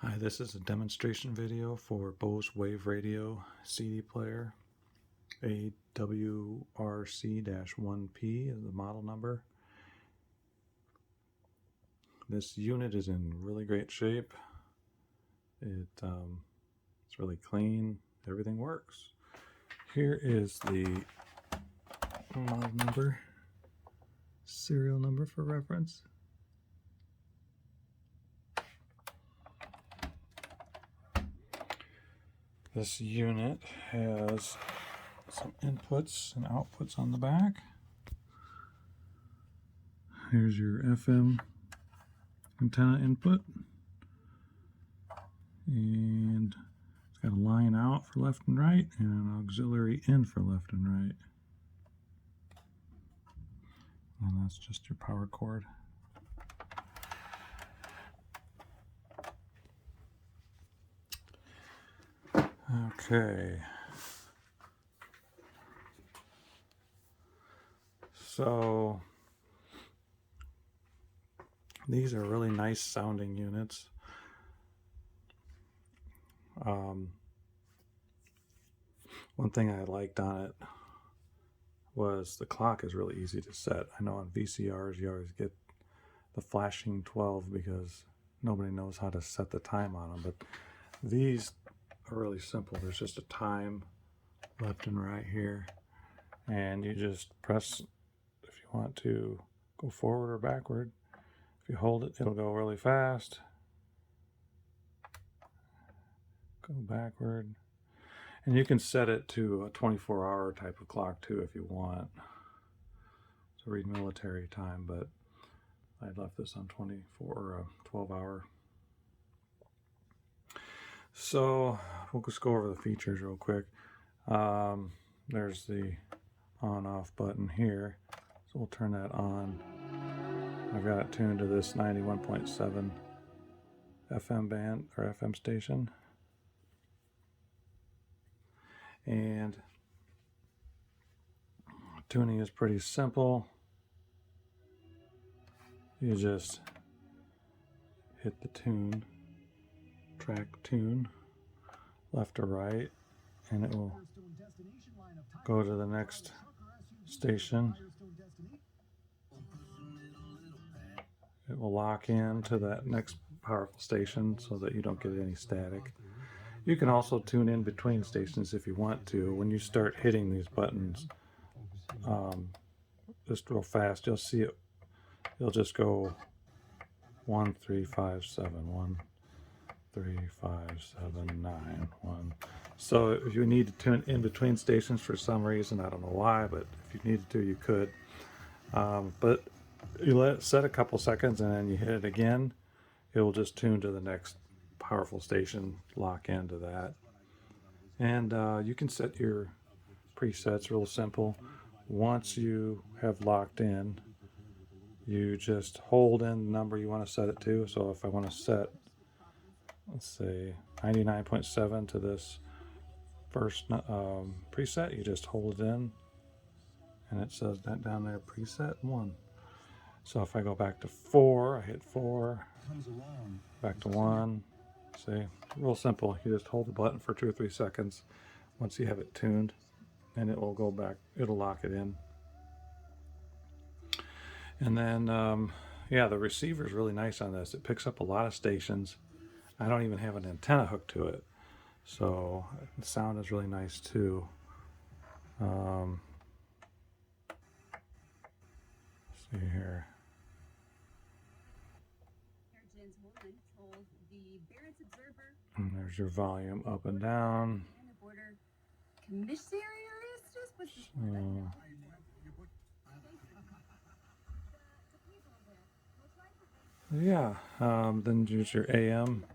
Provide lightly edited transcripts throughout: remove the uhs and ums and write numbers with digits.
Hi, this is a demonstration video for Bose Wave Radio CD player. AWRC-1P is the model number. This unit is in really great shape. It's really clean. Everything works. Here is the model number, serial number for reference. This unit has some inputs and outputs on the back. Here's your FM antenna input, and it's got a line out for left and right and an auxiliary in for left and right. And that's just your power cord. Okay, so these are really nice sounding units. One thing I liked on it was the clock is really easy to set. I know on VCRs you always get the flashing 12 because nobody knows how to set the time on them, but these are really simple. There's just a time left and right here, and you just press if you want to go forward or backward. If you hold it, it'll go really fast. Go backward. And you can set it to a 24-hour type of clock too if you want to read military time, but I left this on 24 or 12-hour. So we'll just go over the features real quick. There's the on-off button here, so we'll turn that on. I've got it tuned to this 91.7 FM band or FM station, and tuning is pretty simple. You just hit the tune, track tune, left or right, and it will go to the next station. It will lock in to that next powerful station so that you don't get any static. You can also tune in between stations if you want to. When you start hitting these buttons just real fast, you'll see it. You'll just go 1 3 5 7 1 3 5 7 9 1. So if you need to tune in between stations for some reason, I don't know why, but if you needed to, you could. But you let it set a couple seconds and then you hit it again, it will just tune to the next powerful station, lock into that. And you can set your presets real simple. Once you have locked in, you just hold in the number you want to set it to. So if I want to set, let's say 99.7 to this first preset, you just hold it in and it says that down there, preset 1. So if I go back to 4, I hit 4, back to 1. See, real simple. You just hold the button for 2 or 3 seconds once you have it tuned, and it will go back, it'll lock it in. And then, yeah, the receiver is really nice on this. It picks up a lot of stations. I don't even have an antenna hooked to it, so the sound is really nice too. See here. And there's your volume up and down. Yeah, then there's your AM.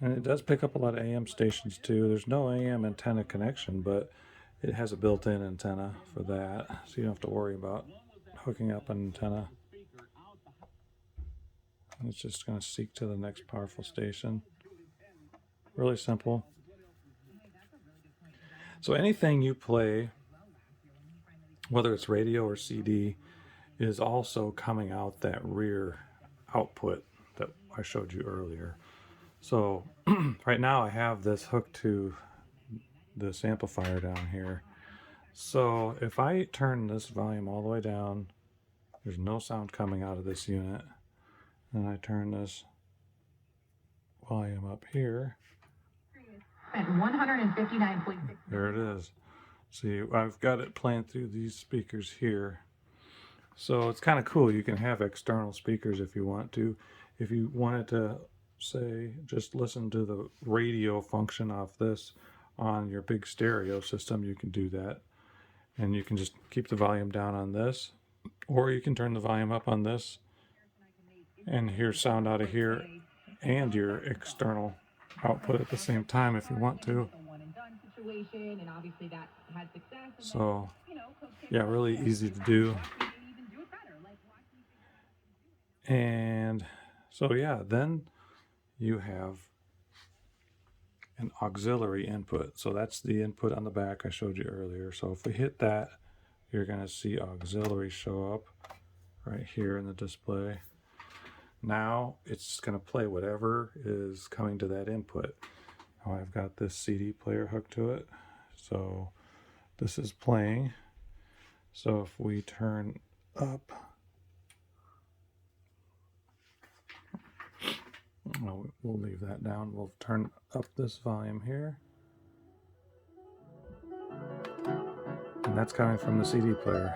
And it does pick up a lot of AM stations too. There's no AM antenna connection, but it has a built-in antenna for that, so you don't have to worry about hooking up an antenna. And it's just going to seek to the next powerful station. Really simple. So anything you play, whether it's radio or CD, is also coming out that rear output that I showed you earlier. So right now I have this hooked to this amplifier down here. So if I turn this volume all the way down, there's no sound coming out of this unit. And I turn this volume up here. At 159.6. There it is. See, I've got it playing through these speakers here. So it's kind of cool. You can have external speakers if you want to. If you wanted to, say, just listen to the radio function off this on your big stereo system, you can do that. And you can just keep the volume down on this, or you can turn the volume up on this and hear sound out of here and your external output at the same time if you want to. So yeah, really easy to do. And so yeah, then you have an auxiliary input. So that's the input on the back I showed you earlier. So if we hit that, you're going to see auxiliary show up right here in the display. Now it's going to play whatever is coming to that input. Now I've got this CD player hooked to it. So this is playing. So if we turn up, well, we'll leave that down. We'll turn up this volume here. And that's coming from the CD player.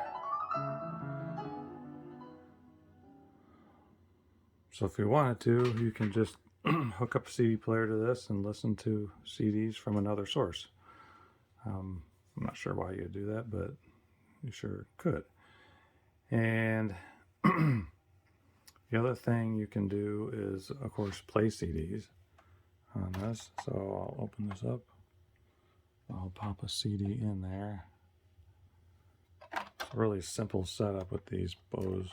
So if you wanted to, you can just hook up a CD player to this and listen to CDs from another source. I'm not sure why you'd do that, but you sure could. And the other thing you can do is, of course, play CDs on this. So I'll open this up. I'll pop a CD in there. It's a really simple setup with these Bose.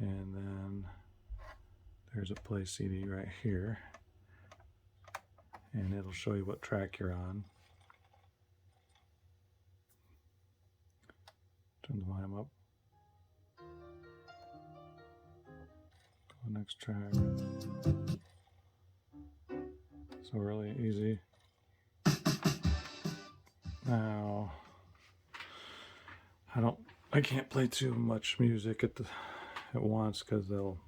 And then there's a play CD right here. And it'll show you what track you're on. Turn the volume up. Go next track. So really easy. Now, I can't play too much music at once because they'll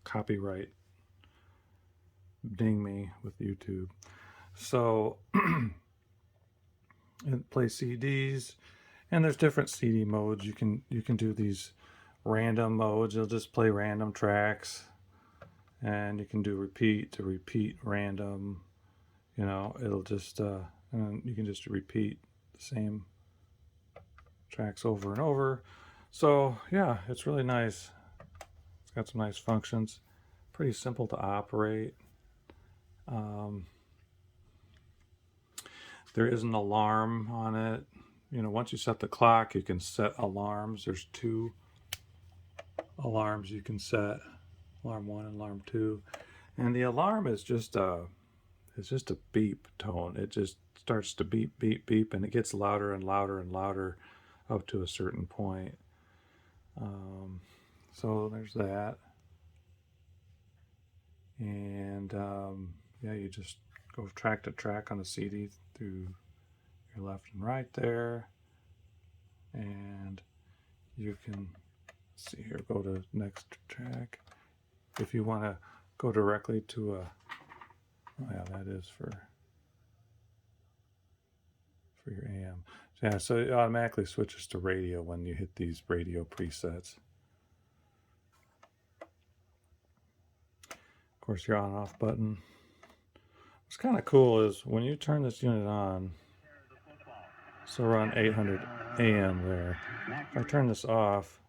copyright ding me with YouTube. So it plays CDs, and there's different CD modes. You can do these random modes. You'll just play random tracks, and you can do repeat to repeat random. You know, it'll just and you can just repeat the same tracks over and over. So yeah, it's really nice. It's got some nice functions. Pretty simple to operate. There is an alarm on it. You know, once you set the clock, you can set alarms. There's 2 alarms you can set, alarm 1 and alarm 2. And the alarm is just a beep tone. It just starts to beep, beep, beep, and it gets louder and louder and louder up to a certain point. So there's that. And yeah, you just go track to track on the CD through your left and right there. And you can see here, go to next track. If you want to go directly to oh yeah, that is for your AM. Yeah, so it automatically switches to radio when you hit these radio presets. Of course, your on off button. What's kind of cool is when you turn this unit on, so we're on 800 AM there. If I turn this off,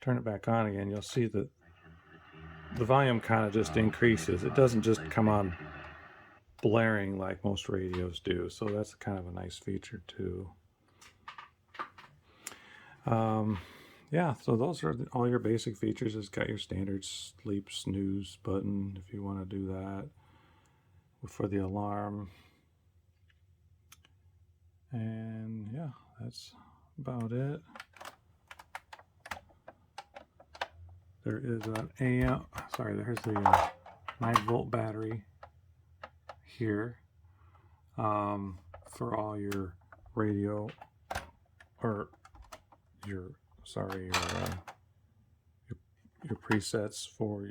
turn it back on again, you'll see that the volume kind of just increases. It doesn't just come on blaring like most radios do. So that's kind of a nice feature too. Yeah, so those are all your basic features. It's got your standard sleep snooze button if you want to do that for the alarm. And yeah, that's about it. There is an AM, sorry, there's the 9-volt battery here for all your radio or your your presets for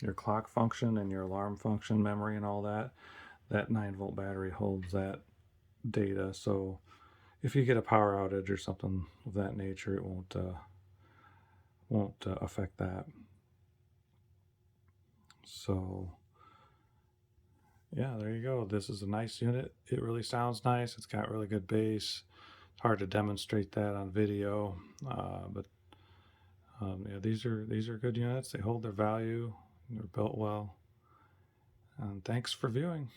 your clock function and your alarm function memory and all that. That 9-volt battery holds that data, so if you get a power outage or something of that nature, it won't affect that. So yeah, there you go. This is a nice unit. It really sounds nice. It's got really good bass. It's hard to demonstrate that on video, but yeah, these are good units. They hold their value. They're built well. And thanks for viewing.